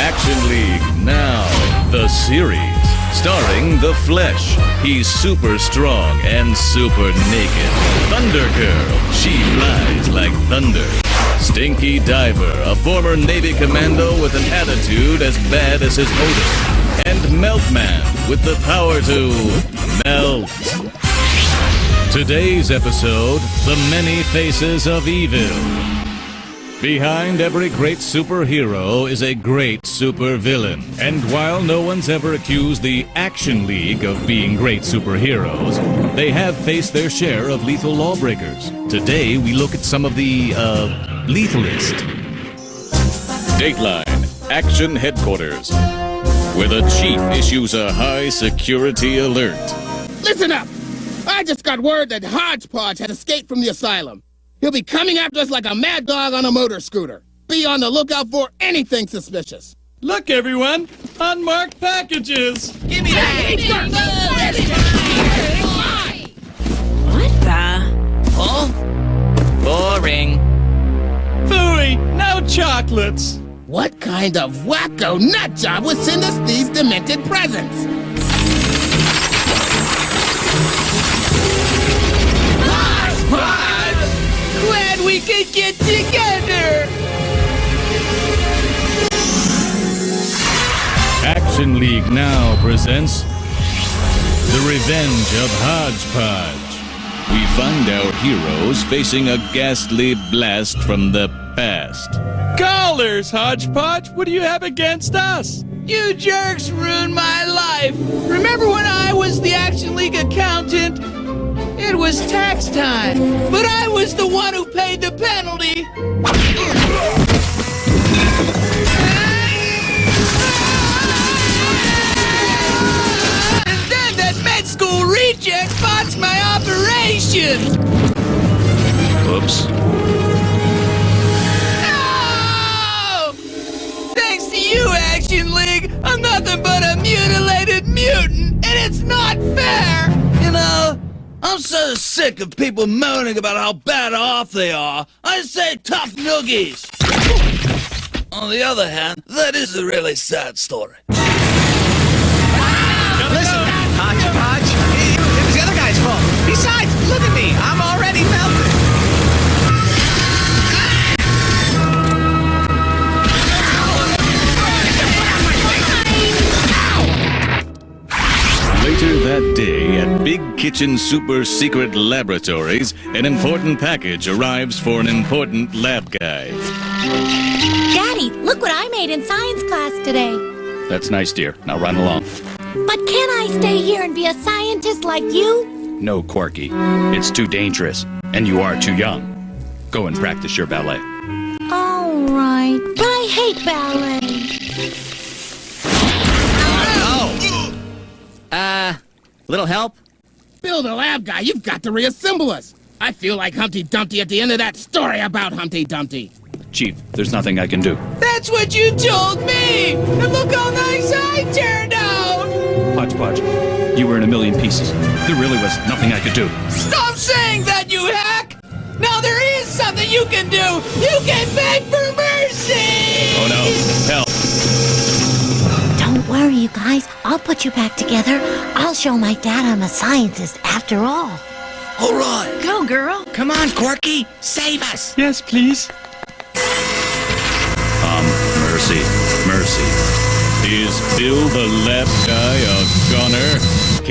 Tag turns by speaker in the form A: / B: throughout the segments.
A: Action League now, the series. Starring The Flesh. He's super strong and super naked. Thunder Girl. She flies like thunder. Stinky Diver, a former Navy commando with an attitude as bad as his odor. And Meltman, with the power to melt. Today's episode, The Many Faces of Evil. Behind every great superhero is a great supervillain. And while no one's ever accused the Action League of being great superheroes, they have faced their share of lethal lawbreakers. Today, we look at some of the, lethalist. Dateline, Action Headquarters, where the chief issues a high-security alert.
B: Listen up! I just got word that Hodgepodge has escaped from the asylum. He'll be coming after us like a mad dog on a motor scooter. Be on the lookout for anything suspicious.
C: Look, everyone! Unmarked packages!
D: Give me that!
E: What the?
D: Oh? Boring.
C: Phooey! No chocolates!
B: What kind of wacko nut job would send us these demented presents?
D: Glad we could get together!
A: Action League now presents The Revenge of Hodgepodge. We find our heroes facing a ghastly blast from the past.
C: Callers, Hodgepodge! What do you have against us?
D: You jerks ruined my life! Remember when I was the Action League accountant? It was tax time, but I was the one who paid the penalty. And then that med school reject botched my operation.
A: Oops.
D: No! Thanks to you, Action League, I'm nothing but a mutilated mutant, and it's not fair. You know, I'm so sick of people moaning about how bad off they are. I say tough noogies. On the other hand, that is a really sad story.
F: Listen, Hodgepodge, it was the other guy's fault. Besides, look at me, I'm already melted.
A: Later that day, at Big Kitchen Super Secret Laboratories, an important package arrives for an important lab guy.
E: Daddy, look what I made in science class today.
G: That's nice, dear. Now run along.
E: But can I stay here and be a scientist like you?
G: No, Corky. It's too dangerous, and you are too young. Go and practice your ballet.
E: All right, but I hate ballet.
D: Little help?
B: Build a lab guy, you've got to reassemble us. I feel like Humpty Dumpty at the end of that story about Humpty Dumpty.
G: Chief, there's nothing I can do.
D: That's what you told me! And look how nice I turned out!
G: Hodgepodge, you were in a million pieces. There really was nothing I could do.
D: Stop saying that, you hack! Now there is something you can do! You can beg for mercy!
G: Oh no, help!
E: Don't worry, you guys. I'll put you back together. I'll show my dad I'm a scientist after all.
D: All right.
E: Go, girl.
F: Come on, Corky, save us.
C: Yes, please.
A: Mercy. Is Bill the lab guy a goner?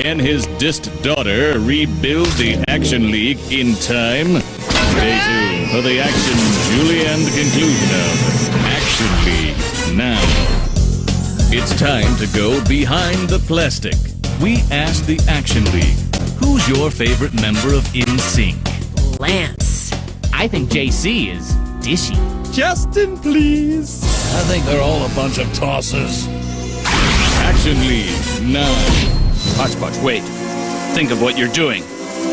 A: Can his dissed daughter rebuild the Action League in time? Stay tuned for the action, Julie, and conclusion of Action League now. It's time to go behind the plastic. We asked the Action League, who's your favorite member of NSYNC?
H: Lance. I think JC is dishy.
C: Justin, please.
A: I think they're all a bunch of tossers. Action League now.
G: Hodgepodge, wait. Think of what you're doing.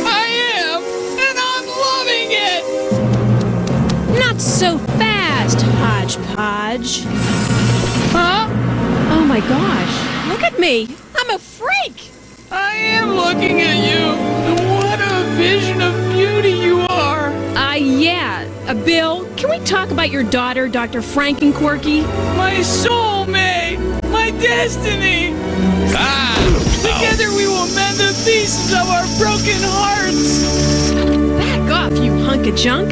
D: I am, and I'm loving it!
I: Not so fast, Hodgepodge.
D: Huh?
I: Oh my gosh, look at me. I'm a freak.
D: I am looking at you. What a vision of beauty you are.
I: Yeah. Bill, can we talk about your daughter, Dr. Frankenquirky?
D: My soul
C: Oh, me! My destiny! Together we will mend the pieces of our broken hearts!
I: Back off, you hunk of junk.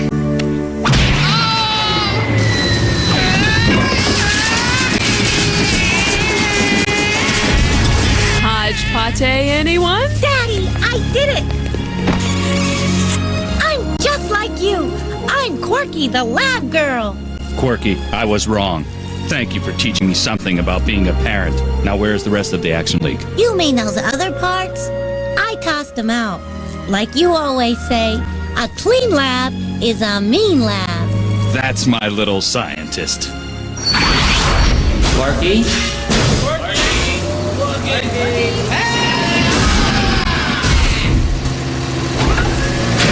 I: Hodgepodge, anyone?
E: Daddy, I did it! I'm just like you. I'm Quirky, the lab girl.
G: Quirky, I was wrong. Thank you for teaching me something about being a parent. Now where's the rest of the Action League?
E: You mean those other parts? I tossed them out. Like you always say, a clean lab is a mean lab.
G: That's my little scientist.
H: Quirky?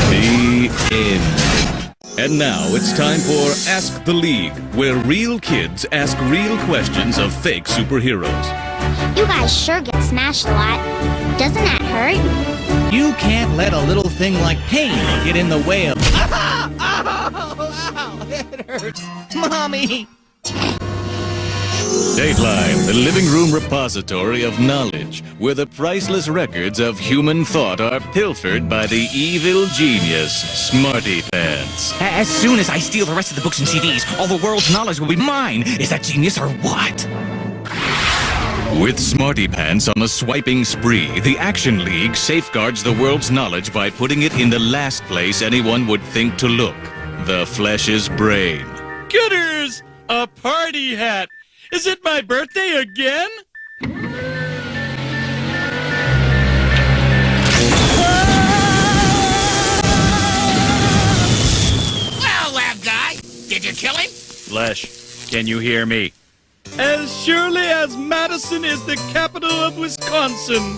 A: The end. And now it's time for Ask the League, where real kids ask real questions of fake superheroes.
J: You guys sure get smashed a lot. Doesn't that hurt?
F: You can't let a little thing like pain get in the way of...
D: Ow! Ow! It hurts. Mommy!
A: Dateline, the living room repository of knowledge, where the priceless records of human thought are pilfered by the evil genius, Smarty Pants.
H: As soon as I steal the rest of the books and CDs, all the world's knowledge will be mine. Is that genius or what?
A: With Smarty Pants on a swiping spree, the Action League safeguards the world's knowledge by putting it in the last place anyone would think to look, the flesh's brain.
C: Gooders! A party hat! Is it my birthday again?
B: Well, lab guy, did you kill him?
G: Flesh, can you hear me?
C: As surely as Madison is the capital of Wisconsin.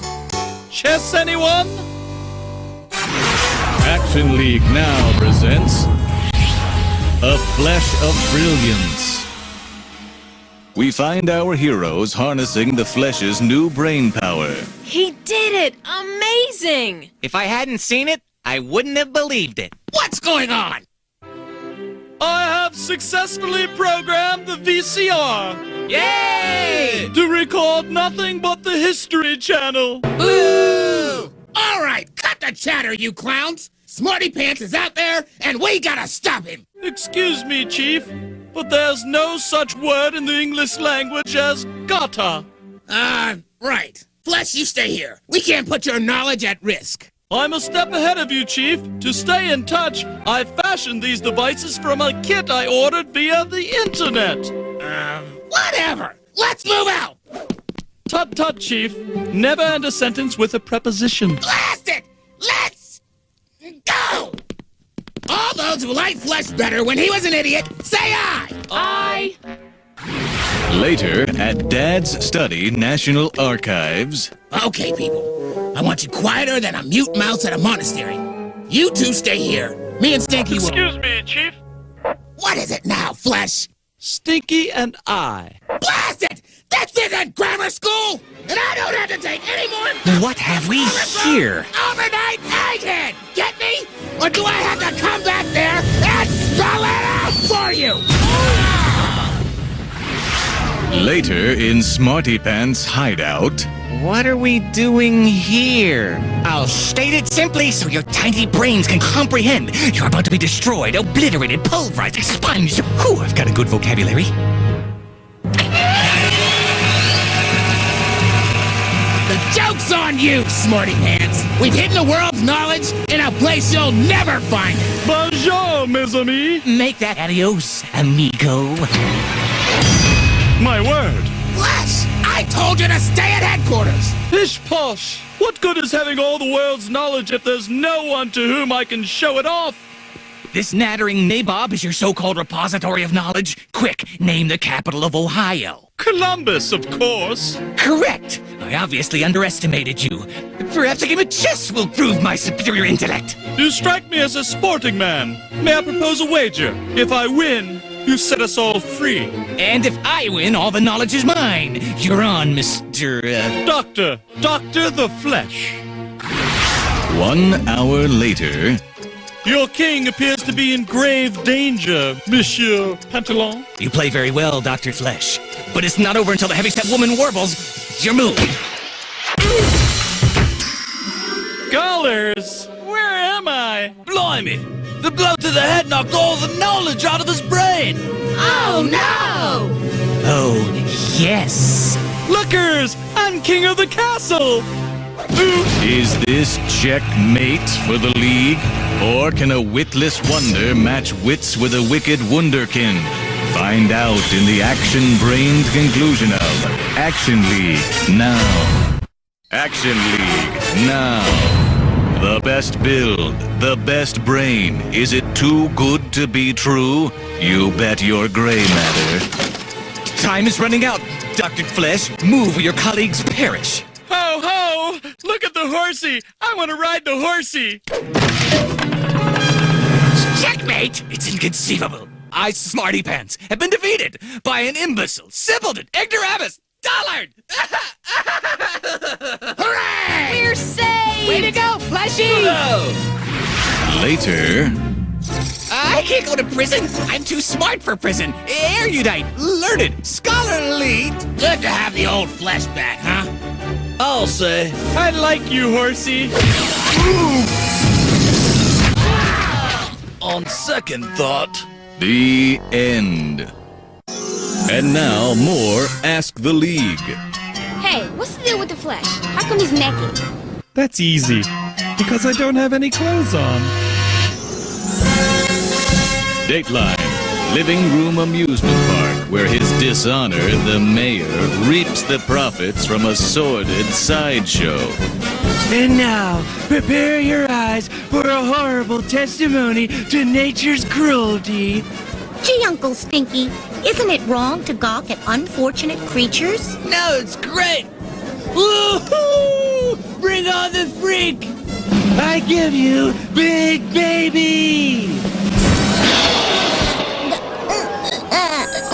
C: Chess, anyone?
A: Action League now presents A Flash of Brilliance. We find our heroes harnessing the Flesh's new brain power.
I: He did it! Amazing!
F: If I hadn't seen it, I wouldn't have believed it.
B: What's going on?
C: I have successfully programmed the VCR
F: Yay!
C: to record nothing but the History Channel.
B: Boo! All right, cut the chatter, you clowns. Smarty Pants is out there, and we gotta stop him.
C: Excuse me, Chief, but there's no such word in the English language as gotta.
B: Right. Flesh, you stay here. We can't put your knowledge at risk.
C: I'm a step ahead of you, Chief. To stay in touch, I fashioned these devices from a kit I ordered via the internet.
B: Whatever. Let's move out.
C: Tut-tut, Chief. Never end a sentence with a preposition.
B: Blast it! Let's go! All those who like Flesh better when he was an idiot, say aye!
A: Later, at Dad's Study National Archives.
B: Okay, people. I want you quieter than a mute mouse at a monastery. You two stay here. Me and Stinky will...
C: Excuse me, Chief.
B: What is it now, Flesh?
C: Stinky and I.
B: Blast it! This isn't grammar school! And I don't have to take any more...
H: What have we here?
B: Overnight egghead! Get me? Or do I have to come back there and spell it out for you?
A: Later, in Smarty Pants' hideout.
H: What are we doing here? I'll state it simply so your tiny brains can comprehend. You're about to be destroyed, obliterated, pulverized, expunged. Whew, I've got a good vocabulary.
B: The joke's on you, Smarty Pants. We've hidden the world's knowledge in a place you'll never find it.
C: Bonjour, mes amis.
H: Make that adios, amigo.
C: My word.
B: Flesh, I told you to stay at headquarters.
C: Pish posh. What good is having all the world's knowledge if there's no one to whom I can show it off?
H: This nattering nabob is your so-called repository of knowledge. Quick, name the capital of Ohio.
C: Columbus, of course.
H: Correct. I obviously underestimated you. Perhaps a game of chess will prove my superior intellect.
C: You strike me as a sporting man. May I propose a wager? If I win, you set us all free.
H: And if I win, all the knowledge is mine. You're on, Mr.
C: Doctor the Flesh.
A: 1 hour later.
K: Your king appears to be in grave danger, Monsieur Pantalon.
H: You play very well, Dr. Flesh. But it's not over until the heavyset woman warbles. Your move.
K: Scholars, where am I?
D: Blimey! The blow to the head knocked all the knowledge out of his brain!
I: Oh, no!
H: Oh, yes.
K: Lookers, I'm king of the castle!
A: Is this checkmate for the League? Or can a witless wonder match wits with a wicked wunderkind? Find out in the action-brained conclusion of Action League now. Action League now. The best build, the best brain. Is it too good to be true? You bet your gray matter.
H: Time is running out, Dr. Flesh. Move or your colleagues perish.
K: Ho, ho! Look at the horsey! I want to ride the horsey!
H: Checkmate! It's inconceivable. I, Smarty Pants, have been defeated by an imbecile, simpleton, ignoramus, dullard!
I: Hooray! We're saved! Way to go, Fleshy!
A: Later.
H: I can't go to prison. I'm too smart for prison. Erudite, learned, scholarly.
B: Good to have the old Flesh back, huh?
D: I'll say.
K: I like you, horsey.
D: On second thought.
A: The end. And now more Ask the League.
J: Hey, what's the deal with the Flesh? How come he's naked?
K: That's easy. Because I don't have any clothes on.
A: Dateline. Living Room Amusement Park, where his dishonor, the mayor, reaps the profits from a sordid sideshow.
C: And now, prepare your eyes for a horrible testimony to nature's cruelty.
E: Gee, Uncle Stinky, isn't it wrong to gawk at unfortunate creatures?
D: No, it's great! Woohoo! Bring on the freak!
C: I give you Big Baby!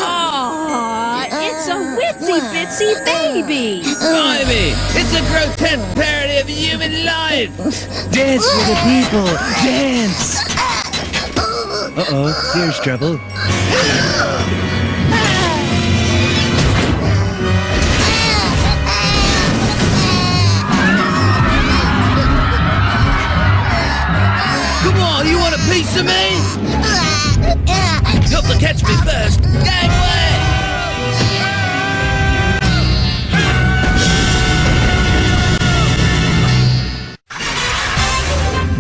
I: Aw, it's a witsy bitsy baby.
D: Blimey! It's a grotesque parody of human life!
C: Dance for the people! Dance! Uh-oh, here's trouble.
D: Come on, you want a piece of me? You'll have to catch me first. Gangway!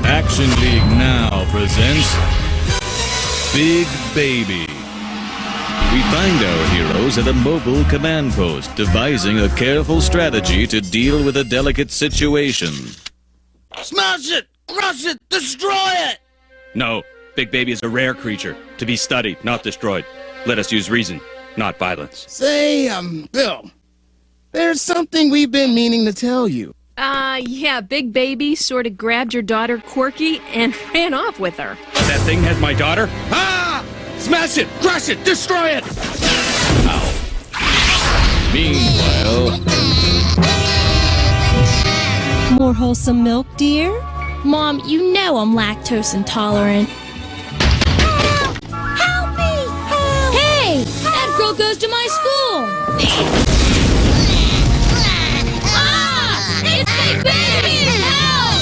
A: Action League now presents Big Baby. We find our heroes at a mobile command post, devising a careful strategy to deal with a delicate situation.
D: Smash it! Crush it! Destroy it!
G: No, Big Baby is a rare creature, to be studied, not destroyed. Let us use reason, not violence.
B: Say, Bill, there's something we've been meaning to tell you.
I: Yeah, Big Baby sort of grabbed your daughter Corky and ran off with her.
G: That thing has my daughter?
B: Ah! Smash it! Crush it! Destroy it!
A: Meanwhile,
L: More wholesome milk, dear?
M: Mom, you know I'm lactose intolerant.
J: Help me! Help!
M: Hey! That girl goes to my school! It's Big Baby! Help!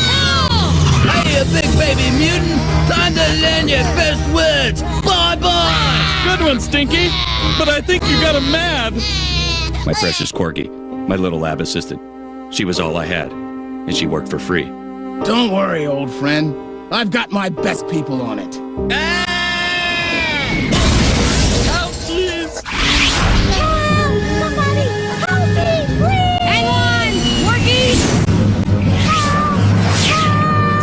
M: Help!
D: Hey, you big baby mutant! Time to learn your first words! Bye-bye!
K: Good one, Stinky. But I think you got him mad.
G: My precious Corgi, my little lab assistant. She was all I had, and she worked for free.
B: Don't worry, old friend. I've got my best people on it.
K: Oh, please.
J: Somebody! Help me, please!
I: Hang on, Corky!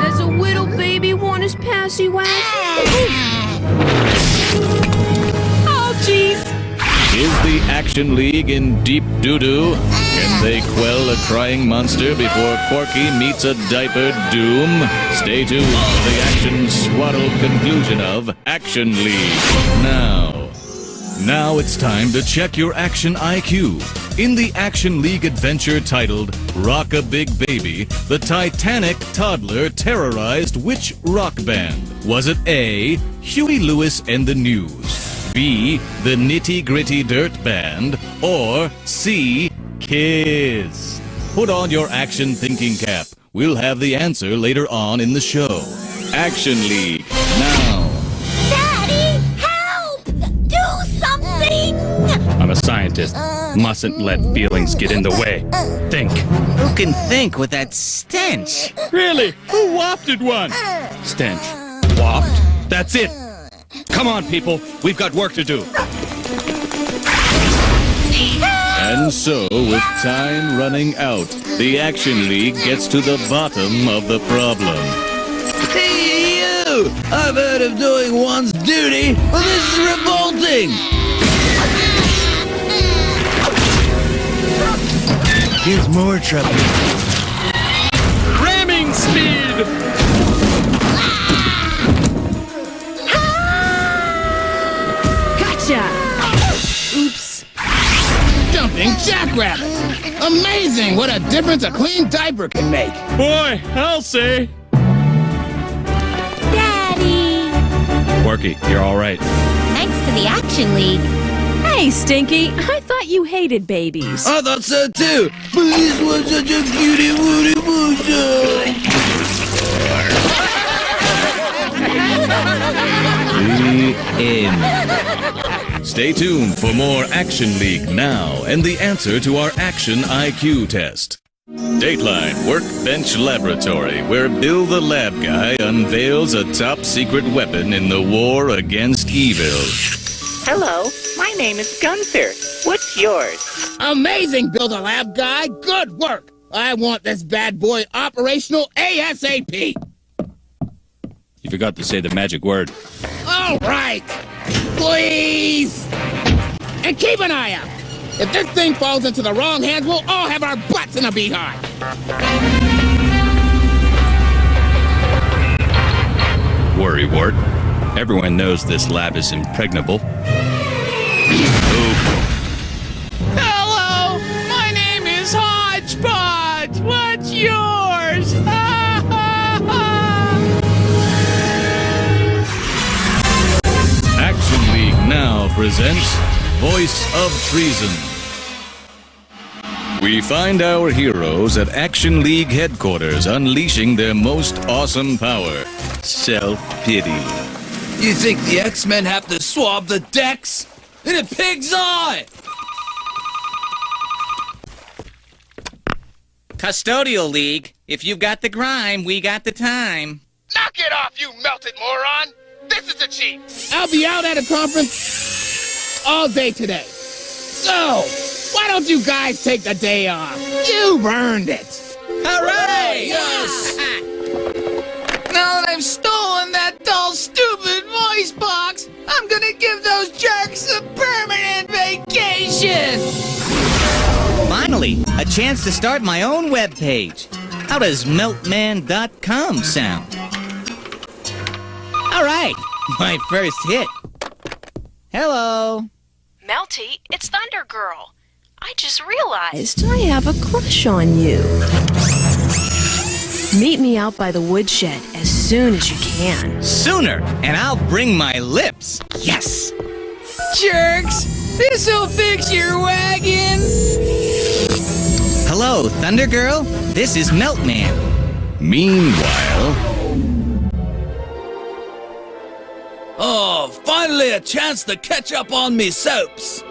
I: Does a little baby want his passy wax? Oh, jeez!
A: is the Action League in deep doo-doo? Can they quell a crying monster before Corky meets a diapered doom? Stay tuned for the action-swaddled conclusion of Action League. Now it's time to check your action IQ. In the Action League adventure titled Rock a Big Baby, the Titanic toddler terrorized which rock band? Was it A, Huey Lewis and the News, B, the Nitty Gritty Dirt Band, or C, Kiss? Put on your action thinking cap. We'll have the answer later on in the show. Action League, now.
E: Daddy, help! Do something!
G: I'm a scientist. Mustn't let feelings get in the way. Think.
H: Who can think with that stench?
K: Really? Who wafted one?
G: Stench. Waft? That's it. Come on, people. We've got work to do.
A: And so, with time running out, the Action League gets to the bottom of the problem.
D: Hey, you! I've heard of doing one's duty, but this is revolting! Here's more trouble.
K: Ramming speed!
I: Gotcha! Oops.
B: Jumping jackrabbit! Amazing what a difference a clean diaper can make.
K: Boy, I'll say.
M: Daddy!
G: Porky, you're all right.
J: Thanks to the Action League.
I: Hey, Stinky, I thought you hated babies.
D: I thought so too, but this was such a cutie wooty motion.
A: The end. Stay tuned for more Action League now and the answer to our Action IQ test. Dateline Workbench Laboratory, where Bill the Lab Guy unveils a top-secret weapon in the war against evil.
N: Hello, my name is Gunther. What's yours?
B: Amazing, Bill the Lab Guy. Good work. I want this bad boy operational ASAP.
G: You forgot to say the magic word.
B: All right. Please. And keep an eye out. If this thing falls into the wrong hands, we'll all have our butts in a beehive.
G: Worrywart. Everyone knows this lab is impregnable.
C: Hello, my name is Hodgepodge. What's yours? Ha ha ha!
A: Action League now presents Voice of Treason. We find our heroes at Action League headquarters unleashing their most awesome power, self-pity.
D: You think the X-Men have to swab the decks? In a pig's eye!
H: Custodial League. If you've got the grime, we got the time.
B: Knock it off, you melted moron! This is the chief. I'll be out at a conference all day today. So, why don't you guys take the day off? You've earned it.
D: Hooray! Yes!
C: Now that I've stolen that dull, stupid voice box, I'm gonna give those jerks a permanent vacation!
H: Finally, a chance to start my own webpage. How does meltman.com sound? All right, my first hit. Hello.
I: Melty, it's Thunder Girl. I just realized I have a crush on you. Meet me out by the woodshed as soon as you can.
H: Sooner, and I'll bring my lips. Yes.
C: Jerks! This'll fix your wagon!
H: Hello, Thunder Girl. This is Meltman.
A: Meanwhile...
D: Oh, finally a chance to catch up on me soaps.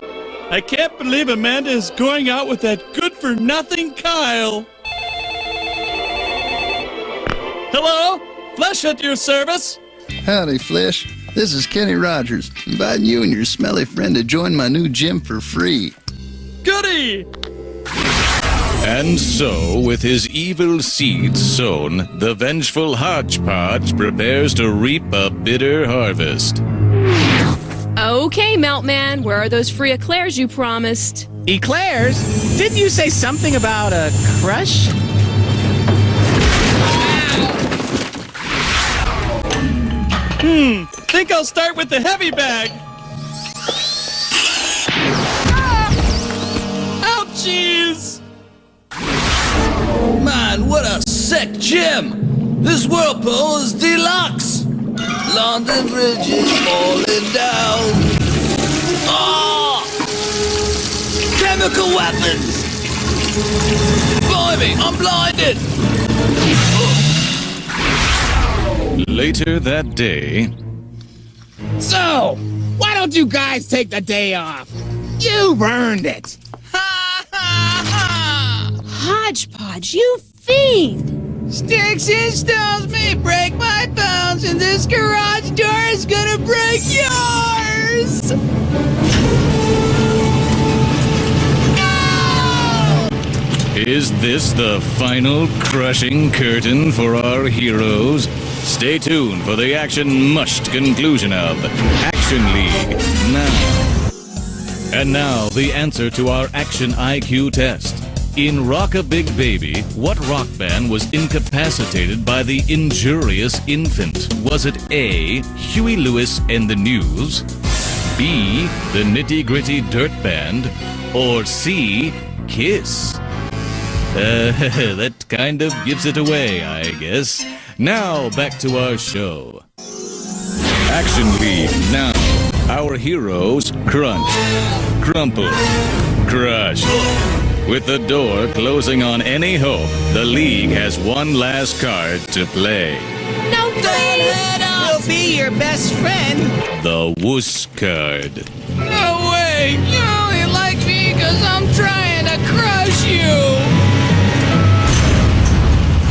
K: I can't believe Amanda is going out with that good-for-nothing Kyle. Hello? Flesh at your service?
O: Howdy, Flesh. This is Kenny Rogers, inviting you and your smelly friend to join my new gym for free.
K: Goody!
A: And so, with his evil seeds sown, the vengeful Hodgepodge prepares to reap a bitter harvest.
I: Okay, Meltman, where are those free eclairs you promised?
F: Eclairs? Didn't you say something about a crush?
K: Think I'll start with the heavy bag. Ouch!
D: Heck, Jim! This whirlpool is deluxe! London Bridge is falling down. Oh! Chemical weapons! Blimey, I'm blinded!
A: Later that day,
B: So, why don't you guys take the day off? You've earned it.
I: Hodgepodge, you fiend!
C: Sticks and stones may break my bones, and this garage door is gonna break yours!
A: is this the final crushing curtain for our heroes? Stay tuned for the action-mushed conclusion of Action League Now. And now, the answer to our Action IQ test. In Rock a Big Baby, what rock band was incapacitated by the injurious infant? Was it A, Huey Lewis and the News, B, the Nitty Gritty Dirt Band, or C, Kiss? That kind of gives it away, I guess. Now, back to our show. Action League Now. Our heroes crunch, crumple, crush. With the door closing on any hope, the league has one last card to play.
C: No, please!
F: We'll be your best friend.
A: The Wuss card.
C: No way! You only like me because I'm trying to crush you!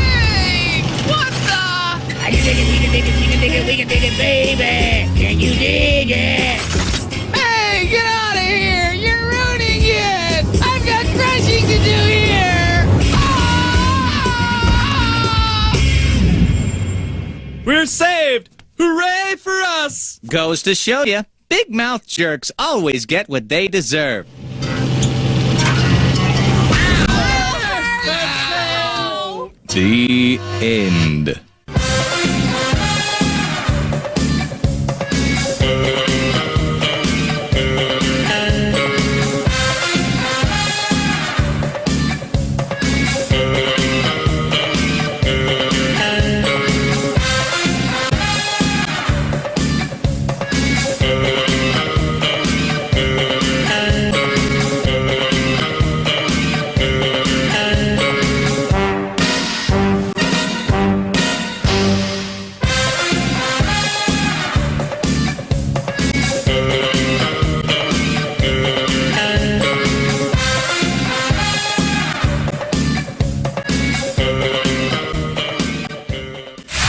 C: Hey! What the?
B: I can dig it, we can dig it, you can dig it, we can dig it, baby! Can you dig it?
C: Hey, get out of here! You're ruining it! I've got crushing to do here!
F: We're saved! Hooray for us! Goes to show ya, big mouth jerks always get what they deserve.
A: The end.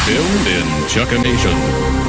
A: Filmed in Chuckanation.